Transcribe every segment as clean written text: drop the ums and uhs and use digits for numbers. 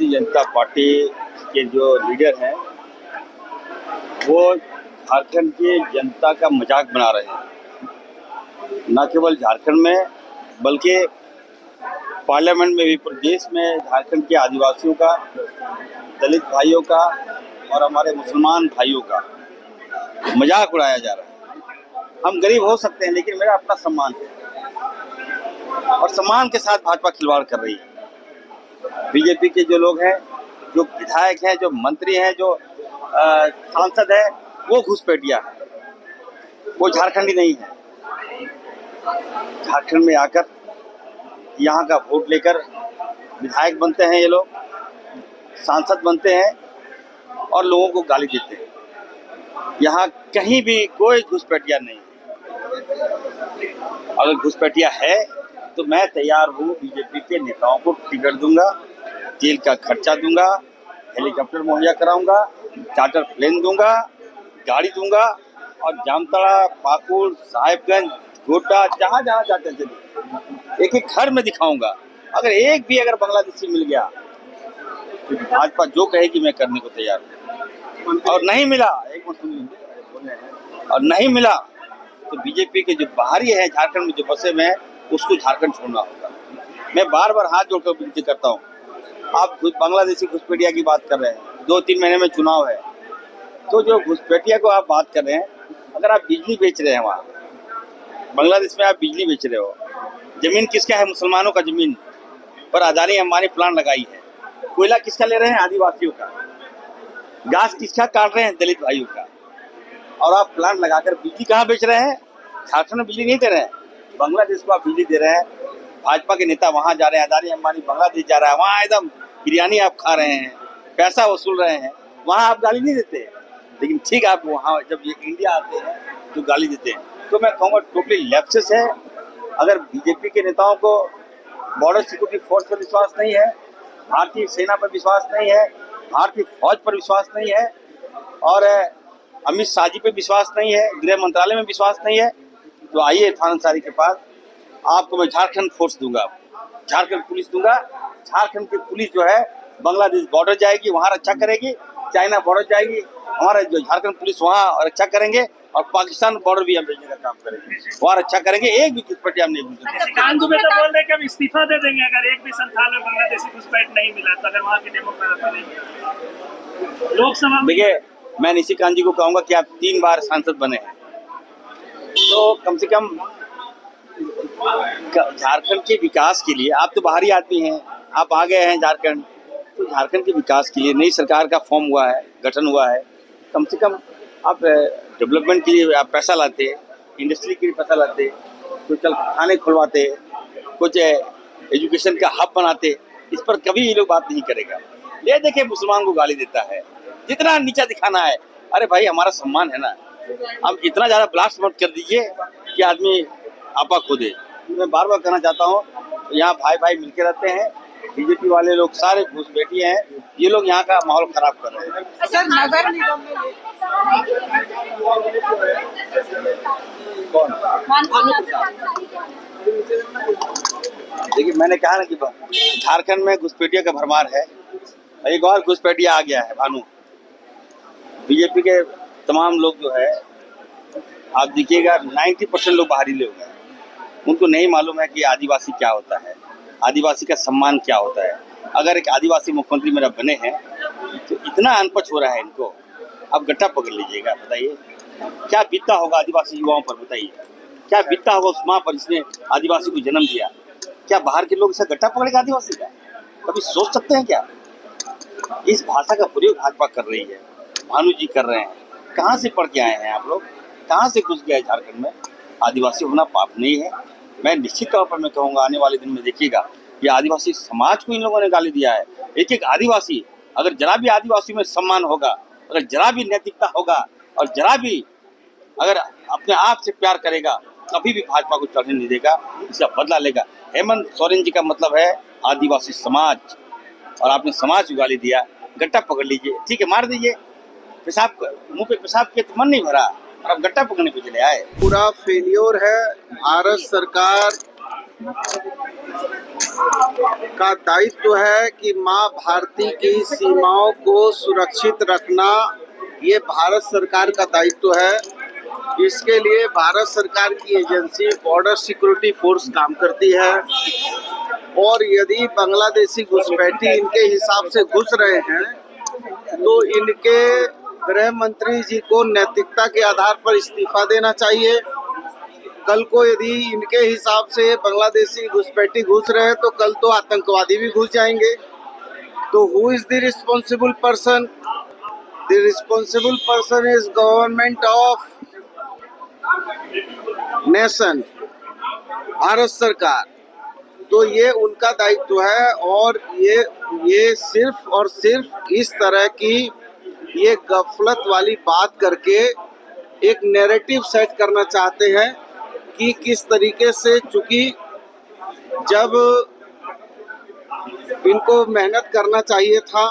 Bharatiya Janata party के जो leader हैं वो झारखंड की जनता का मजाक बना रहे हैं। न केवल झारखंड में बल्कि पार्लियामेंट में भी, प्रदेश में झारखंड के आदिवासियों का, दलित भाइयों का और हमारे मुसलमान भाइयों का मजाक उड़ाया जा रहा है। हम गरीब हो सकते हैं लेकिन मेरा अपना सम्मान है और सम्मान के साथ भाजपा खिलवाड़ कर रही है। बीजेपी के जो लोग हैं, जो विधायक हैं, जो मंत्री हैं, जो सांसद हैं, वो घुसपैठिया है, वो झारखंडी नहीं है। झारखंड में आकर यहाँ का वोट लेकर विधायक बनते हैं, ये लोग सांसद बनते हैं और लोगों को गाली देते हैं। यहाँ कहीं भी कोई घुसपैठिया नहीं है। अगर घुसपैठिया है तो मैं तैयार हूँ, बीजेपी के नेताओं को टिकट दूंगा, जेल का खर्चा दूंगा, हेलीकॉप्टर मुहैया कराऊंगा, चार्टर प्लेन दूंगा, गाड़ी दूंगा और जामताड़ा, पाकुड़, साहिबगंज, गोड्डा, जहाँ जहाँ जाते थे एक एक घर में दिखाऊंगा। अगर एक भी अगर बांग्लादेशी मिल गया तो भाजपा जो कहेगी मैं करने को तैयार हूँ। और नहीं मिला, एक मिनट सुन लीजिए, और नहीं मिला तो बीजेपी के जो बाहरी है झारखंड में, जो बसे में है, उसको झारखंड छोड़ना होगा। मैं बार बार हाथ जोड़कर विनती करता हूँ। आप बांग्लादेशी घुसपैठिया की बात कर रहे हैं, 2-3 महीने में चुनाव है, तो जो घुसपैठिया को आप बात कर रहे हैं, अगर आप बिजली बेच रहे हैं वहाँ बांग्लादेश में, आप बिजली बेच रहे हो, जमीन किसका है? मुसलमानों का जमीन पर अदानी अंबानी प्लांट लगाई है। कोयला किसका ले रहे हैं? आदिवासियों का। घास किसका काट रहे हैं? दलित भाइयों का। और आप प्लांट लगाकर बिजली कहाँ बेच रहे हैं? झारखंड में बिजली नहीं दे रहे हैं, बांग्लादेश को आप बिजली दे रहे हैं। भाजपा के नेता वहाँ जा रहे हैं, अदानी अंबानी बांग्लादेश जा रहा है, वहाँ एकदम बिरयानी आप खा रहे हैं, पैसा वसूल रहे हैं, वहाँ आप गाली नहीं देते। लेकिन ठीक, आप वहाँ जब ये इंडिया आते हैं तो गाली देते हैं। तो मैं कहूँगा टोटली लेफ्टिस है। अगर बीजेपी के नेताओं को बॉर्डर सिक्योरिटी फोर्स पर विश्वास नहीं है, भारतीय सेना पर विश्वास नहीं है, भारतीय फौज पर विश्वास नहीं है और अमित शाह जी पे विश्वास नहीं है, गृह मंत्रालय में विश्वास नहीं है, तो आइए इरफान अंसारी के पास। आपको मैं झारखंड फोर्स दूंगा, झारखंड पुलिस दूंगा। झारखंड की पुलिस जो है बांग्लादेश बॉर्डर जाएगी, वहाँ रक्षा करेगी, चाइना बॉर्डर जाएगी, हमारा जो झारखंड पुलिस वहाँ रक्षा करेंगे और पाकिस्तान बॉर्डर भी हम भेजने का काम करेंगे, वहाँ रक्षा करेंगे। एक भी घुसपैठिया हम नहीं घुसेंगे। कांगू में तो बोल रहे कि हम इस्तीफा दे देंगे अगर एक भी संथाल में बांग्लादेशी घुसपैठ नहीं मिला तो, अगर वहाँ की डेमोक्रेसी नहीं। लोकसभा देखिए, मैं निशिकांत जी को कहूँगा कि आप 3 बार सांसद बने हैं, तो कम से कम झारखंड के विकास के लिए, आप तो बाहरी आदमी हैं, आप आ गए हैं झारखंड, तो झारखंड के विकास के लिए नई सरकार का फॉर्म हुआ है, गठन हुआ है, कम से कम आप डेवलपमेंट के लिए आप पैसा लाते, इंडस्ट्री के लिए पैसा लाते, तो चल खाने खुलवाते, कुछ एजुकेशन का हब बनाते। इस पर कभी ये लोग बात नहीं करेगा। ये देखिए, मुसलमान को गाली देता है, जितना नीचा दिखाना है। अरे भाई, हमारा सम्मान है ना, अब इतना ज़्यादा ब्लास्ट मत कर दीजिए कि आदमी आपा खो दे। मैं बार बार कहना चाहता हूँ, यहाँ भाई भाई मिलके रहते हैं। बीजेपी वाले लोग सारे घुसपैठिए हैं, ये लोग यहाँ का माहौल खराब कर रहे हैं। सर, नगर निगम में देखिए, मैंने कहा ना कि झारखंड में घुसपैठिया का भरमार है। एक और घुसपैठिया आ गया है, भानु। बीजेपी के तमाम लोग जो है, आप देखिएगा 90% लोग बाहरी लोग हैं। उनको नहीं मालूम है कि आदिवासी क्या होता है, आदिवासी का सम्मान क्या होता है। अगर एक आदिवासी मुख्यमंत्री मेरा बने हैं तो इतना अनपढ़ हो रहा है इनको। आप गट्टा पकड़ लीजिएगा, बताइए क्या बीतता होगा आदिवासी युवाओं पर, बताइए क्या बीतता होगा उस माँ पर जिसने आदिवासी को जन्म दिया। क्या बाहर के लोग इसे गट्टा पकड़ेगा आदिवासी का? कभी सोच सकते हैं क्या? इस भाषा का प्रयोग भाजपा कर रही है, भानु जी कर रहे हैं। कहाँ से पढ़ के आए हैं आप लोग? कहाँ से घुस गए झारखंड में? आदिवासी होना पाप नहीं है। मैं निश्चित तौर पर मैं कहूँगा, आने वाले दिन में देखिएगा, ये आदिवासी समाज को इन लोगों ने गाली दिया है। एक एक आदिवासी, अगर जरा भी आदिवासी में सम्मान होगा, अगर जरा भी नैतिकता होगा और जरा भी अगर अपने आप से प्यार करेगा, कभी भी भाजपा को चढ़ने नहीं देगा, इसका बदला लेगा। हेमंत सोरेन जी का मतलब है आदिवासी समाज, और आपने समाज को गाली दिया। गट्टा पकड़ लीजिए, ठीक है, मार दीजिए। पेशाब मुंह पे पेशाब के तो मन नहीं भरा और अब गट्टा पकड़ने पे चले आए। पूरा फेलियर है। भारत सरकार का दायित्व है कि माँ भारती की सीमाओं को सुरक्षित रखना, ये भारत सरकार का दायित्व है। इसके लिए भारत सरकार की एजेंसी बॉर्डर सिक्योरिटी फोर्स काम करती है और यदि बांग्लादेशी घुसपैठी इनके हिसाब से घुस रहे हैं तो इनके गृह मंत्री जी को नैतिकता के आधार पर इस्तीफा देना चाहिए। कल को यदि इनके हिसाब से बांग्लादेशी घुसपैठी घुस रहे हैं तो कल तो आतंकवादी भी घुस जाएंगे। तो who is the responsible person? The responsible person is government of nation, Bharat सरकार। तो ये उनका दायित्व है और ये सिर्फ और सिर्फ इस तरह की ये गफलत वाली बात करके एक नैरेटिव सेट करना चाहते हैं कि किस तरीके से, चूंकि जब इनको मेहनत करना चाहिए था,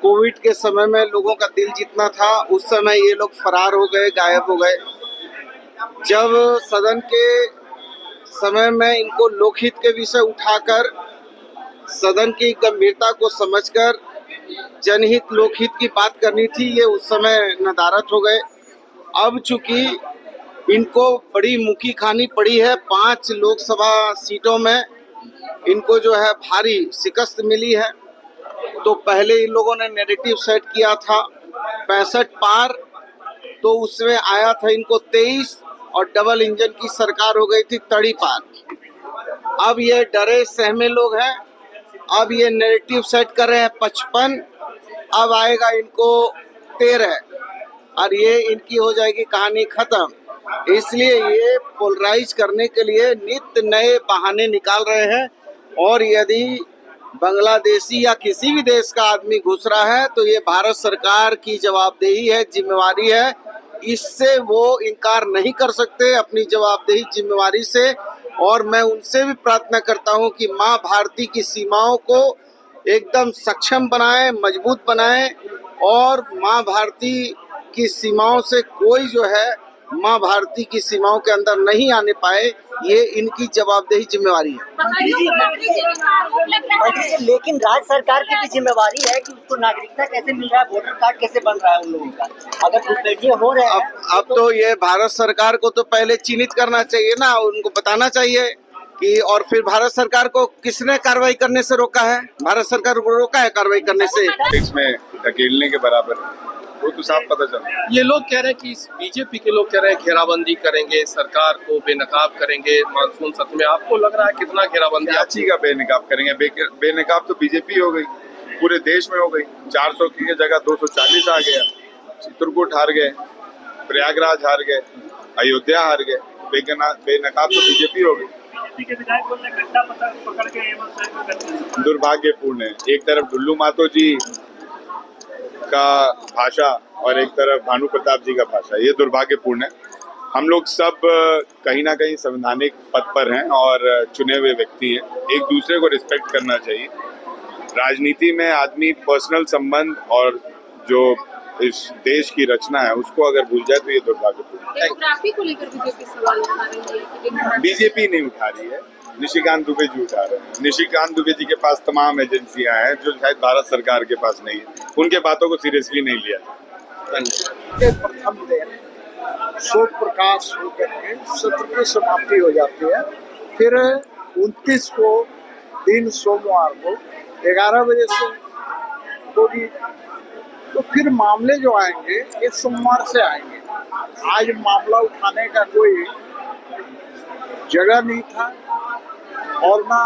कोविड के समय में लोगों का दिल जीतना था, उस समय ये लोग फरार हो गए, गायब हो गए। जब सदन के समय में इनको लोकहित के विषय उठाकर सदन की गंभीरता को समझकर जनहित लोकहित की बात करनी थी, ये उस समय नदारत हो गए। अब चूंकि इनको बड़ी मुखी खानी पड़ी है, 5 लोकसभा सीटों में इनको जो है भारी शिकस्त मिली है। तो पहले इन लोगों ने नैरेटिव सेट किया था 65 पार, तो उसमें आया था इनको 23 और डबल इंजन की सरकार हो गई थी 30 पार। अब ये डरे सहमे लोग हैं, अब ये नैरेटिव सेट कर रहे हैं 55, अब आएगा इनको 13 और ये इनकी हो जाएगी कहानी खत्म। इसलिए ये पोलराइज करने के लिए नित्य नए बहाने निकाल रहे हैं और यदि बांग्लादेशी या किसी भी देश का आदमी घुस रहा है तो ये भारत सरकार की जवाबदेही है, जिम्मेवारी है। इससे वो इनकार नहीं कर सकते अपनी जवाबदेही जिम्मेवारी से। और मैं उनसे भी प्रार्थना करता हूं कि माँ भारती की सीमाओं को एकदम सक्षम बनाएं, मजबूत बनाएं और माँ भारती की सीमाओं से कोई जो है माँ भारती की सीमाओं के अंदर नहीं आने पाए, ये इनकी जवाबदेही जिम्मेवारी है। लेकिन राज्य सरकार की भी जिम्मेवारी है कि उसको नागरिकता कैसे मिल रहा है, वोटर कार्ड कैसे बन रहा है उन लोगों का, अगर घुसपैठियां हो रहे हैं। अब तो ये भारत सरकार को तो पहले चिन्हित करना चाहिए ना, उनको बताना चाहिए कि, और फिर भारत सरकार को किसने कार्रवाई करने से रोका है? भारत सरकार को रोका है कार्रवाई करने से? इसमें धकेलने के बराबर वो तो साफ पता चला। ये लोग कह रहे हैं कि बीजेपी के लोग कह रहे हैं घेराबंदी करेंगे, सरकार को बेनकाब करेंगे मानसून सत्र में। आपको लग रहा है कितना घेराबंदी? अच्छी का बेनकाब करेंगे? बेनकाब तो बीजेपी हो गई, पूरे देश में हो गई। 400 की जगह 240 आ गया, चित्रकूट हार गए, प्रयागराज हार गए, अयोध्या हार गए। बेनकाब तो बीजेपी हो गई। दुर्भाग्यपूर्ण है। एक तरफ डुल्लू मातो जी का भाषा और एक तरफ भानु प्रताप जी का भाषा, ये दुर्भाग्यपूर्ण है। हम लोग सब कहीं ना कहीं संवैधानिक पद पर हैं और चुने हुए व्यक्ति हैं, एक दूसरे को रिस्पेक्ट करना चाहिए। राजनीति में आदमी पर्सनल संबंध और जो इस देश की रचना है उसको अगर भूल जाए तो ये दुर्भाग्यपूर्ण है। डेमोग्राफी को लेकर बीजेपी सवाल उठा रही है। बीजेपी नहीं उठा रही है, निशिकांत दुबे जी उठा रहे हैं। निशिकांत दुबे जी के पास तमाम एजेंसियां हैं जो शायद भारत सरकार के पास नहीं है, उनके बातों को सीरियसली नहीं लिया। प्रथम दिन शोक प्रकाश होकर के सत्र की समाप्ति हो जाती है। फिर 29 को दिन सोमवार को 11 बजे से होगी। तो फिर मामले जो आएंगे ये सोमवार से आएंगे। आज मामला उठाने का कोई जगह नहीं था और ना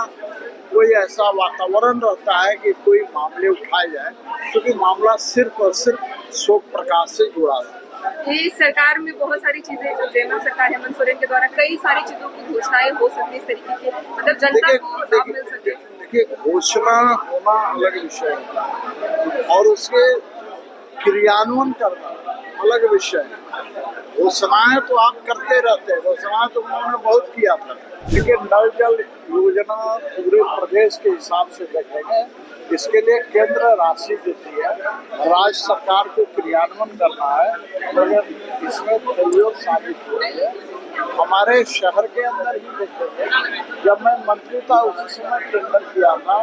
कोई ऐसा वातावरण रहता है कि कोई मामले उठाए जाए, क्योंकि मामला सिर्फ और सिर्फ शोक प्रकाश से जुड़ा है। ये सरकार में बहुत सारी चीजें, जो जयमाल सरकार हेमंत सोरेन के द्वारा कई सारी चीजों की घोषणाएं हो सकती है, इस तरीके के मतलब जनता को लाभ मिल सके। देखिए, घोषणा होना अलग विषय है और उसके क्रियान्वयन करना अलग विषय है। घोषणाएं तो आप करते रहते हैं, घोषणाएं तो उन्होंने बहुत किया था, लेकिन नल जल योजना पूरे प्रदेश के हिसाब से देखेंगे, इसके लिए केंद्र राशि देती है, राज्य सरकार को क्रियान्वयन करना है। अगर इसमें सहयोग साबित हो रही है हमारे शहर के अंदर ही देखते थे, जब मैं मंत्री था उसी समय टेंडर किया था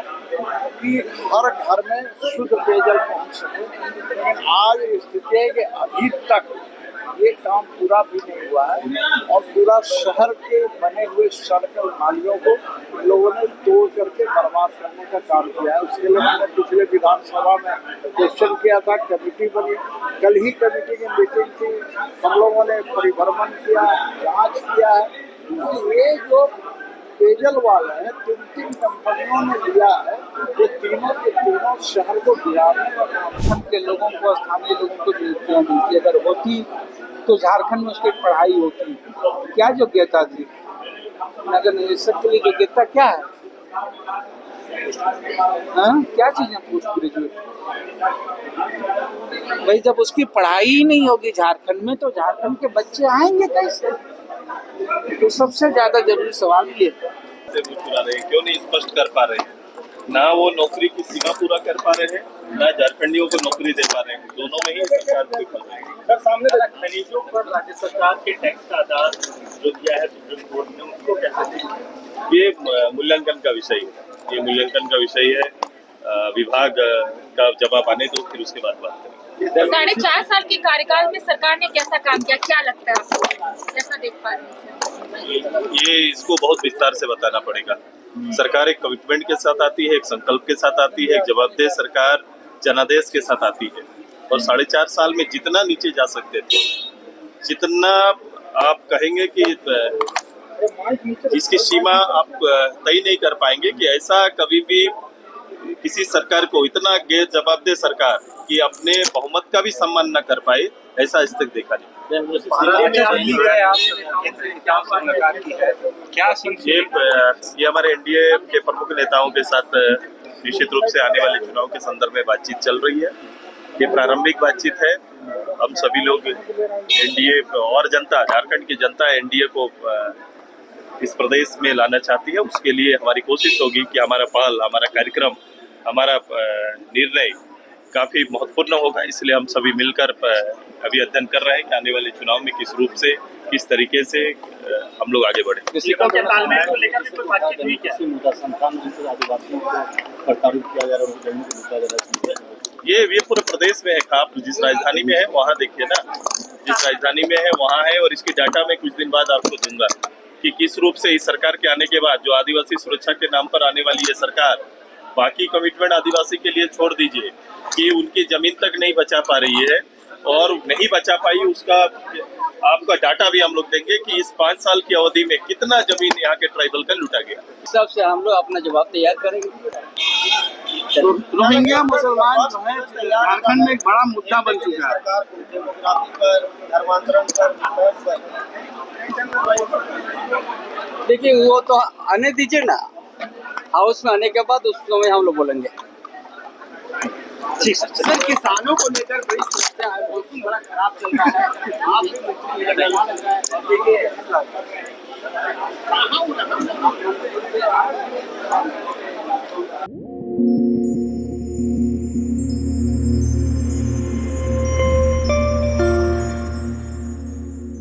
कि हर घर में शुद्ध पेयजल पहुंच सके, लेकिन आज स्थिति है कि अभी तक ये काम पूरा भी नहीं हुआ है और पूरा शहर के बने हुए सड़कों नालियों को लोगों ने तोड़ करके बर्बाद करने का काम किया है। उसके लिए मैंने पिछले विधानसभा में क्वेश्चन किया था, कमेटी बनी, कल ही कमेटी की मीटिंग थी, हम लोगों ने परिभ्रमण किया, जांच किया है। ये जो पेयजल वाले हैं, 3 कंपनियों ने लिया है, ये तीनों के तीनों शहर को बिगाड़ने का काम के लोगों को, स्थानीय लोगों को मिलती अगर होती तो झारखंड में उसकी पढ़ाई होती। क्या योग्यता थी नगर निरीक्षक के लिए? योग्यता क्या है? क्या चीजें पोस्ट ग्रेजुएट? भाई जब उसकी पढ़ाई ही नहीं होगी झारखंड में तो झारखंड के बच्चे आएंगे कैसे? तो सबसे ज्यादा जरूरी सवाल ये क्यों नहीं स्पष्ट कर पा रहे हैं, ना वो नौकरी की सीमा पूरा कर पा रहे हैं, ना झारखंडियों को नौकरी दे पा रहे हैं। दोनों में ही सरकार विफल रही है। सर, सामने खनिजों पर राज्य सरकार के टैक्स का आधार जो दिया है सुप्रीम कोर्ट ने, उसको कैसे देखें? ये मूल्यांकन का विषय है, ये मूल्यांकन का विषय है। विभाग का जवाब आने दो, फिर उसके बाद बात करेंगे। 4.5 साल के कार्यकाल में सरकार ने कैसा काम किया, क्या लगता है आपको, कैसा देख पा रहे हैं? ये इसको बहुत विस्तार से बताना पड़ेगा। सरकार एक कमिटमेंट के साथ आती है, एक संकल्प के साथ आती है, एक जवाबदेह सरकार जनादेश के साथ आती है। और 4.5 साल में जितना नीचे जा सकते थे, जितना आप कहेंगे कि इसकी सीमा आप तय नहीं कर पाएंगे कि ऐसा कभी भी किसी सरकार को, इतना गैर जवाबदेह सरकार कि अपने बहुमत का भी सम्मान न कर पाए, ऐसा आज तक देखा नहीं। ये हमारे एनडीए के प्रमुख नेताओं के साथ निश्चित रूप से आने वाले चुनाव के संदर्भ में बातचीत चल रही है। ये प्रारंभिक बातचीत है। हम सभी लोग एनडीए और जनता, झारखंड की जनता एनडीए को इस प्रदेश में लाना चाहती है। उसके लिए हमारी कोशिश होगी कि हमारा पहल, हमारा कार्यक्रम, हमारा निर्णय काफ़ी महत्वपूर्ण होगा। इसलिए हम सभी मिलकर अभी अध्ययन कर रहे हैं कि आने वाले चुनाव में किस रूप से, किस तरीके से हम लोग आगे बढ़े। तालमेल को लेकर कोई बातचीत हुई क्या? आदिवासियों को प्रताड़ित किया जा रहा है, उनको जमीन को लूटा जा रहा है। ये पूरे प्रदेश में है। आप जिस राजधानी में है वहाँ देखिए ना, जिस राजधानी में है वहाँ है। और इसकी डाटा मैं कुछ दिन बाद आपको दूंगा कि किस रूप से इस सरकार के आने के बाद जो आदिवासी सुरक्षा के नाम पर आने वाली है सरकार, बाकी कमिटमेंट आदिवासी के लिए छोड़ दीजिए कि उनकी जमीन तक नहीं बचा पा रही है और नहीं बचा पाई, उसका आपका डाटा भी हम लोग देंगे कि इस 5 साल की अवधि में कितना जमीन यहाँ के ट्राइबल का लूटा गया। इस हिसाब से हम लोग अपना जवाब तैयार करेंगे। तो रोहिंग्या मुसलमान जो है झारखंड में एक बड़ा मुद्दा बन चुका है। देखिए वो तो आने दीजिए ना, हाउस में आने के बाद उस समय हम लोग बोलेंगे। ठीक सर, किसानों को लेकर बड़ी समस्या है, मौसम बड़ा खराब चल रहा है, आप भी देखिए